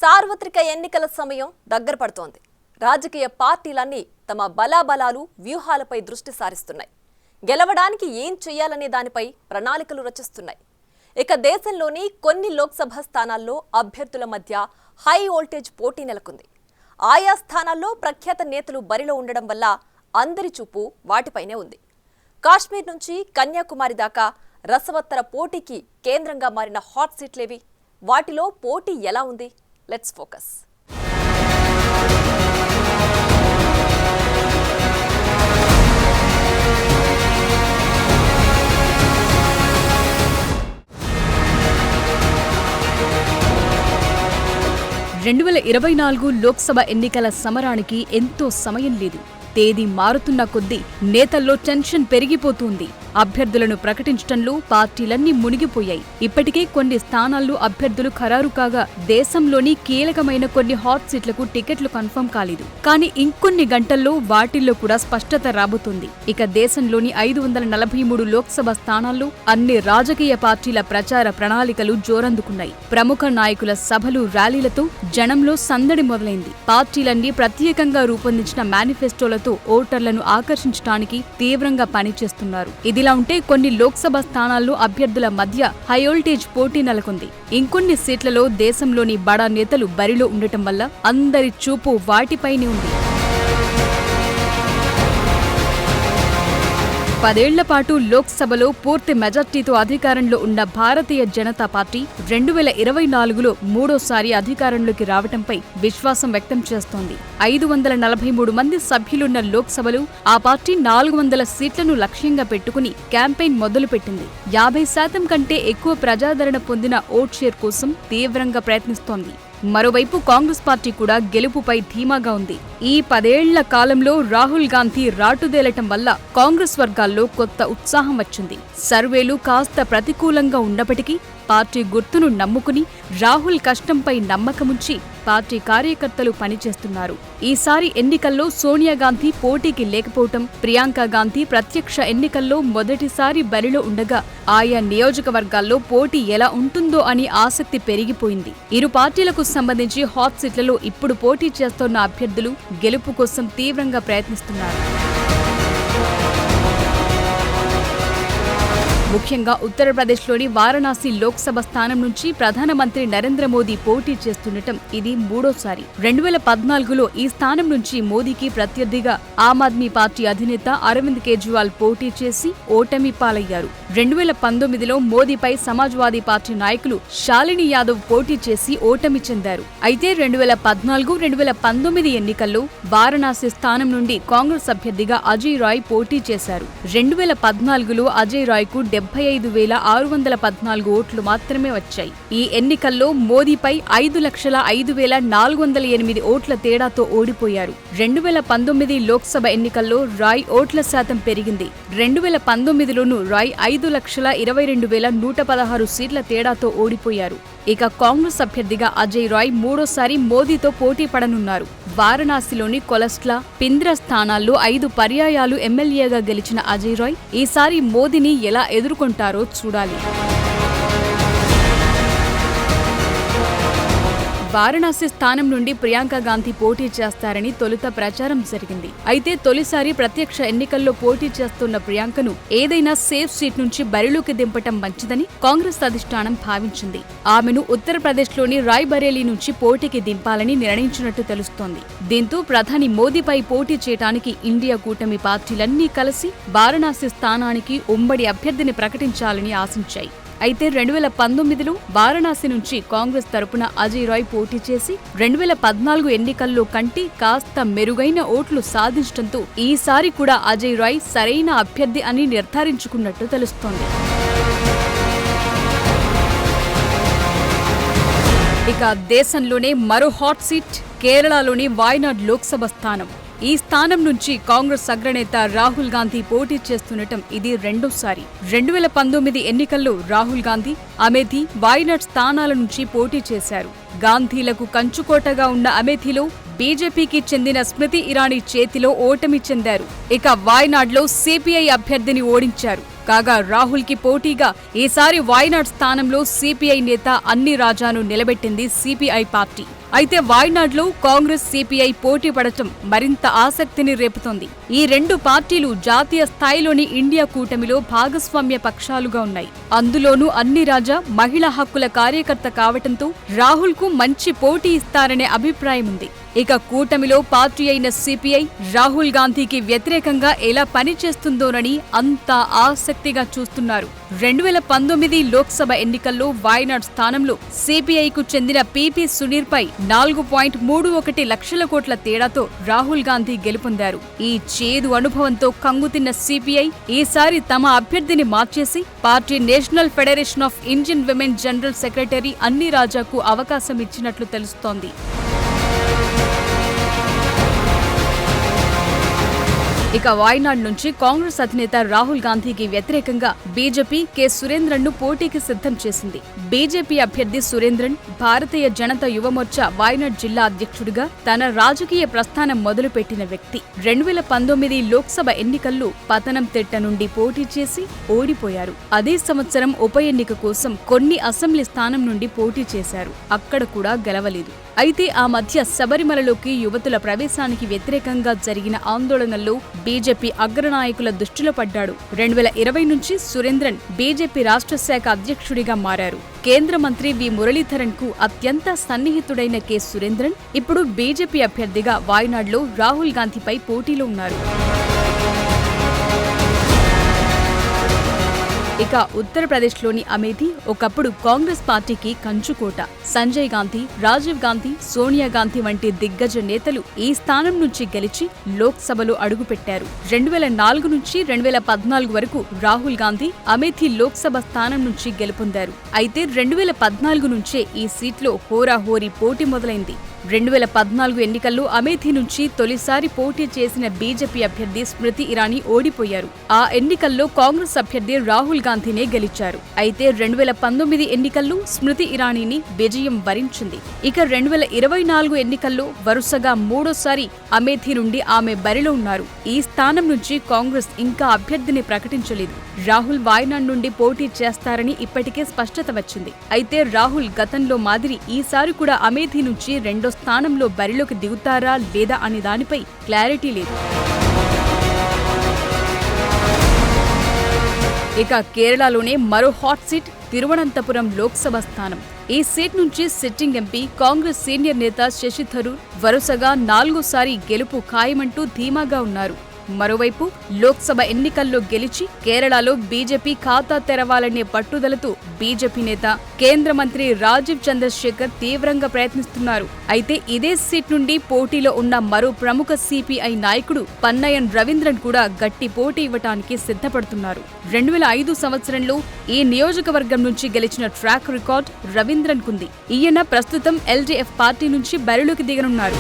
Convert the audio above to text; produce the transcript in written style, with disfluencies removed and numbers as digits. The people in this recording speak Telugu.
సార్వత్రిక ఎన్నికల సమయం దగ్గర పడుతోంది. రాజకీయ పార్టీలన్నీ తమ బలాబలాలు వ్యూహాలపై దృష్టి సారిస్తున్నాయి. గెలవడానికి ఏం చేయాలనే దానిపై ప్రణాళికలు రచిస్తున్నాయి. ఇక దేశంలోని కొన్ని లోక్సభ స్థానాల్లో అభ్యర్థుల మధ్య హై వోల్టేజ్ పోటీ నెలకొంది. ఆయా స్థానాల్లో ప్రఖ్యాత నేతలు బరిలో ఉండడం వల్ల అందరి చూపు వాటిపైనే ఉంది. కాశ్మీర్ నుంచి కన్యాకుమారి దాకా రసవత్తర పోటీకి కేంద్రంగా మారిన హాట్ సీట్లేవి? వాటిలో పోటీ ఎలా ఉంది? Let's focus. లోక్సభ ఎన్నికల సమరానికి ఎంతో సమయం లేదు. తేదీ మారుతున్న కొద్దీ నేతల్లో టెన్షన్ పెరిగిపోతుంది. అభ్యర్థులను ప్రకటించడంలో పార్టీలన్నీ మునిగిపోయాయి. ఇప్పటికే కొన్ని స్థానాల్లో అభ్యర్థులు ఖరారు కాగా దేశంలోని కీలకమైన కొన్ని హాట్ సీట్లకు టికెట్లు కన్ఫర్మ్ కాలేదు. కానీ ఇంకొన్ని గంటల్లో వాటిల్లో కూడా స్పష్టత రాబోతుంది. ఇక దేశంలోని 543 లోక్సభ స్థానాల్లో అన్ని రాజకీయ పార్టీల ప్రచార ప్రణాళికలు జోరందుకున్నాయి. ప్రముఖ నాయకుల సభలు, ర్యాలీలతో జనంలో సందడి మొదలైంది. పార్టీలన్నీ ప్రత్యేకంగా రూపొందించిన మేనిఫెస్టోలతో ఓటర్లను ఆకర్షించడానికి తీవ్రంగా పనిచేస్తున్నారు. ఇదిలా ఉంటే కొన్ని లోక్సభ స్థానాల్లో అభ్యర్థుల మధ్య హైవోల్టేజ్ పోటీ నెలకొంది. ఇంకొన్ని సీట్లలో దేశంలోని బడా నేతలు బరిలో ఉండటం వల్ల అందరి చూపు వాటిపైనే ఉంది. 10 ఏళ్ల పాటు లోక్సభలో పూర్తి మెజార్టీతో అధికారంలో ఉన్న భారతీయ జనతా పార్టీ 2024లో మూడోసారి అధికారంలోకి రావటంపై విశ్వాసం వ్యక్తం చేస్తోంది. 543 మంది సభ్యులున్న లోక్సభలో ఆ పార్టీ 400 సీట్లను లక్ష్యంగా పెట్టుకుని క్యాంపెయిన్ మొదలుపెట్టింది. 50% కంటే ఎక్కువ ప్రజాదరణ పొందిన ఓట్ షేర్ కోసం తీవ్రంగా ప్రయత్నిస్తోంది. మరోవైపు కాంగ్రెస్ పార్టీ కూడా గెలుపుపై ధీమాగా ఉంది. ఈ 10 ఏళ్ల కాలంలో రాహుల్ గాంధీ రాటుదేలటం వల్ల కాంగ్రెస్ వర్గాల్లో కొత్త ఉత్సాహం వచ్చింది. సర్వేలు కాస్త ప్రతికూలంగా ఉన్నప్పటికీ పార్టీ గుర్తును నమ్ముకుని రాహుల్ కష్టంపై నమ్మకముంచి పార్టీ కార్యకర్తలు పనిచేస్తున్నారు. ఈసారి ఎన్నికల్లో సోనియా గాంధీ పోటీకి లేకపోవటం, ప్రియాంక గాంధీ ప్రత్యక్ష ఎన్నికల్లో మొదటిసారి బరిలో ఉండగా ఆయా నియోజకవర్గాల్లో పోటీ ఎలా ఉంటుందో అని ఆసక్తి పెరిగిపోయింది. ఇరు పార్టీలకు సంబంధించి హాట్ సీట్లలో ఇప్పుడు పోటీ చేస్తోన్న అభ్యర్థులు గెలుపు కోసం తీవ్రంగా ప్రయత్నిస్తున్నారు. ముఖ్యంగా ఉత్తరప్రదేశ్లోని వారణాసి లోక్సభ స్థానం నుంచి ప్రధానమంత్రి నరేంద్ర మోదీ పోటీ చేస్తుండటం ఇది మూడోసారి. 2014లో ఈ స్థానం నుంచి మోదీకి ప్రత్యర్థిగా ఆమ్ ఆద్మీ పార్టీ అధినేత అరవింద్ కేజ్రీవాల్ పోటీ చేసి ఓటమి పాలయ్యారు. 2019లో మోదీపై సమాజ్వాదీ పార్టీ నాయకులు శాలిని యాదవ్ పోటీ చేసి ఓటమి చెందారు. అయితే 2014, 2019 ఎన్నికల్లో వారణాసి స్థానం నుండి కాంగ్రెస్ అభ్యర్థిగా అజయ్ రాయ్ పోటీ చేశారు. 2014లో అజయ్ రాయ్కు 75,614 ఓట్లు మాత్రమే వచ్చాయి. ఈ ఎన్నికల్లో మోదీపై 5,05,408 ఓట్ల తేడాతో ఓడిపోయారు. 2019 లోక్సభ ఎన్నికల్లో రాయ్ ఓట్ల శాతం పెరిగింది. 2019లోనూ రాయ్ 5,22,116 సీట్ల తేడాతో ఓడిపోయారు. ఇక కాంగ్రెస్ అభ్యర్థిగా అజయ్ రాయ్ మూడోసారి మోదీతో పోటీ పడనున్నారు. వారణాసిలోని కొలస్ట్లా, పింద్రా స్థానాల్లో 5 పర్యాయాలు ఎమ్మెల్యేగా గెలిచిన అజయ్ రాయ్ ఈసారి మోదీని ఎలా ఎదుర్కొంటారో చూడాలి. వారణాసి స్థానం నుండి ప్రియాంక గాంధీ పోటీ చేస్తారని తొలుత ప్రచారం జరిగింది. అయితే తొలిసారి ప్రత్యక్ష ఎన్నికల్లో పోటీ చేస్తున్న ప్రియాంకను ఏదైనా సేఫ్ సీట్ నుంచి బరిలోకి దింపటం మంచిదని కాంగ్రెస్ అధిష్టానం భావించింది. ఆమెను ఉత్తరప్రదేశ్లోని రాయ్బరేలీ నుంచి పోటీకి దింపాలని నిర్ణయించినట్టు తెలుస్తోంది. దీంతో ప్రధాని మోదీపై పోటీ చేయడానికి ఇండియా కూటమి పార్టీలన్నీ కలిసి వారణాసి స్థానానికి ఉమ్మడి అభ్యర్థిని ప్రకటించాలని ఆశించాయి. అయితే 2019లో వారణాసి నుంచి కాంగ్రెస్ తరపున అజయ్ రాయ్ పోటీ చేసి 2014 ఎన్నికల్లో కంటే కాస్త మెరుగైన ఓట్లు సాధించడంతో ఈసారి కూడా అజయ్ రాయ్ సరైన అభ్యర్థి అని నిర్ధారించుకున్నట్టు తెలుస్తోంది. ఇక దేశంలోనే మరో హాట్ సీట్ కేరళలోని వాయనాడ్ లోక్సభ స్థానం. ఈ స్థానం నుంచి కాంగ్రెస్ అగ్రనేత రాహుల్ గాంధీ పోటీ చేస్తుండటం ఇది రెండోసారి. 2019 ఎన్నికల్లో రాహుల్ గాంధీ అమేథీ, వాయనాడ్ స్థానాల నుంచి పోటీ చేశారు. గాంధీలకు కంచుకోటగా ఉన్న అమేథీలో బీజేపీకి చెందిన స్మృతి ఇరానీ చేతిలో ఓటమి చెందారు. ఇక వాయనాడ్లో సిపిఐ అభ్యర్థిని ఓడించారు. కాగా రాహుల్ కి పోటీగా ఈసారి వాయనాడ్ స్థానంలో సిపిఐ నేత అన్ని రాజాను నిలబెట్టింది సిపిఐ పార్టీ. అయితే వాయనాడ్లో కాంగ్రెస్ సిపిఐ పోటీ పడటం మరింత ఆసక్తిని రేపుతోంది. ఈ రెండు పార్టీలు జాతీయ స్థాయిలోని ఇండియా కూటమిలో భాగస్వామ్య పక్షాలుగా ఉన్నాయి. అందులోనూ అన్ని రాజా మహిళా హక్కుల కార్యకర్త కావటంతో రాహుల్ కు మంచి పోటీ ఇస్తారనే అభిప్రాయం ఉంది. ఇక కూటమిలో పార్టీ అయిన సిపిఐ రాహుల్ గాంధీకి వ్యతిరేకంగా ఎలా పనిచేస్తుందోనని అంతా ఆసక్తిగా చూస్తున్నారు. 2019 లోక్సభ ఎన్నికల్లో వాయనాడ్ స్థానంలో సిపిఐకు చెందిన పిపి సునీర్ పై 4.31 లక్షల కోట్ల తేడాతో రాహుల్ గాంధీ గెలుపొందారు. ఈ చేదు అనుభవంతో కంగుతిన్న సిపిఐ ఈసారి తమ అభ్యర్థిని మార్చేసి party national federation of Indian women general secretary అన్ని రాజాకు అవకాశం ఇచ్చినట్లు తెలుస్తోంది. ఇక వాయనాడ్ నుంచి కాంగ్రెస్ అధినేత రాహుల్ గాంధీకి వ్యతిరేకంగా బీజేపీ కె సురేంద్రన్ ను పోటీకి సిద్ధం చేసింది. బీజేపీ అభ్యర్థి సురేంద్రన్ భారతీయ జనతా యువమోర్చా వాయనాడ్ జిల్లా అధ్యక్షుడిగా తన రాజకీయ ప్రస్థానం మొదలుపెట్టిన వ్యక్తి. 2019 లోక్సభ ఎన్నికల్లో పతనంతిట్ట నుండి పోటీ చేసి ఓడిపోయారు. అదే సంవత్సరం ఉప ఎన్నిక కోసం కొన్ని అసెంబ్లీ స్థానం నుండి పోటీ చేశారు. అక్కడ కూడా గెలవలేదు. అయితే ఆ మధ్య శబరిమలలోకి యువతుల ప్రవేశానికి వ్యతిరేకంగా జరిగిన ఆందోళనల్లో బీజేపీ అగ్రనాయకుల దృష్టిలో పడ్డాడు. 2020 నుంచి సురేంద్రన్ బీజేపీ రాష్ట్ర శాఖ అధ్యక్షుడిగా మారారు. కేంద్ర మంత్రి వి మురళీధరన్ కు అత్యంత సన్నిహితుడైన కె సురేంద్రన్ ఇప్పుడు బీజేపీ అభ్యర్థిగా వాయనాడ్లో రాహుల్ గాంధీపై పోటీలో ఉన్నారు. ఇక ఉత్తరప్రదేశ్లోని అమేథీ ఒకప్పుడు కాంగ్రెస్ పార్టీకి కంచుకోట. సంజయ్ గాంధీ, రాజీవ్ గాంధీ, సోనియా గాంధీ వంటి దిగ్గజ నేతలు ఈ స్థానం నుంచి గెలిచి లోక్సభలో అడుగుపెట్టారు. 2004 నుంచి 2014 వరకు రాహుల్ గాంధీ అమేథీ లోక్సభ స్థానం నుంచి గెలుపొందారు. అయితే 2014 నుంచే ఈ సీట్లో హోరాహోరీ పోటీ మొదలైంది. 2014 ఎన్నికల్లో అమేథీ నుంచి తొలిసారి పోటీ చేసిన బీజేపీ అభ్యర్థి స్మృతి ఇరానీ ఓడిపోయారు. ఆ ఎన్నికల్లో కాంగ్రెస్ అభ్యర్థి రాహుల్ గాంధీనే గెలిచారు. అయితే 2019 ఎన్నికల్లో స్మృతి ఇరానీని విజయం వరించింది. ఇక 2024 ఎన్నికల్లో వరుసగా మూడోసారి అమేథీ నుండి ఆమె బరిలో ఉన్నారు. ఈ స్థానం నుంచి కాంగ్రెస్ ఇంకా అభ్యర్థిని ప్రకటించలేదు. రాహుల్ వాయనాడ్ నుండి పోటీ చేస్తారని ఇప్పటికే స్పష్టత వచ్చింది. అయితే రాహుల్ గతంలో మాదిరి ఈసారి కూడా అమేథీ నుంచి రెండో స్థానంలో బరిలోకి దిగుతారా లేదా అనే దానిపై క్లారిటీ లేదు. ఇక కేరళలోనే మరో హాట్ సీట్ తిరువనంతపురం లోక్సభ స్థానం. ఈ సీట్ నుంచి సిట్టింగ్ ఎంపీ కాంగ్రెస్ సీనియర్ నేత శశి థరూర్ వరుసగా 4సారి గెలుపు ఖాయమంటూ ధీమాగా ఉన్నారు. మరోవైపు లోక్సభ ఎన్నికల్లో గెలిచి కేరళలో బీజేపీ ఖాతా తెరవాలనే పట్టుదలతో బీజేపీ నేత కేంద్ర మంత్రి రాజీవ్ చంద్రశేఖర్ తీవ్రంగా ప్రయత్నిస్తున్నారు. అయితే ఇదే సీట్ నుండి పోటీలో ఉన్న మరో ప్రముఖ సిపిఐ నాయకుడు పన్నయన్ రవీంద్రన్ కూడా గట్టి పోటీ ఇవ్వటానికి సిద్ధపడుతున్నారు. 2005 సంవత్సరంలో ఈ నియోజకవర్గం నుంచి గెలిచిన ట్రాక్ రికార్డ్ రవీంద్రన్ కుంది. ఈయన ప్రస్తుతం ఎల్డీఎఫ్ పార్టీ నుంచి బరిలోకి దిగనున్నారు.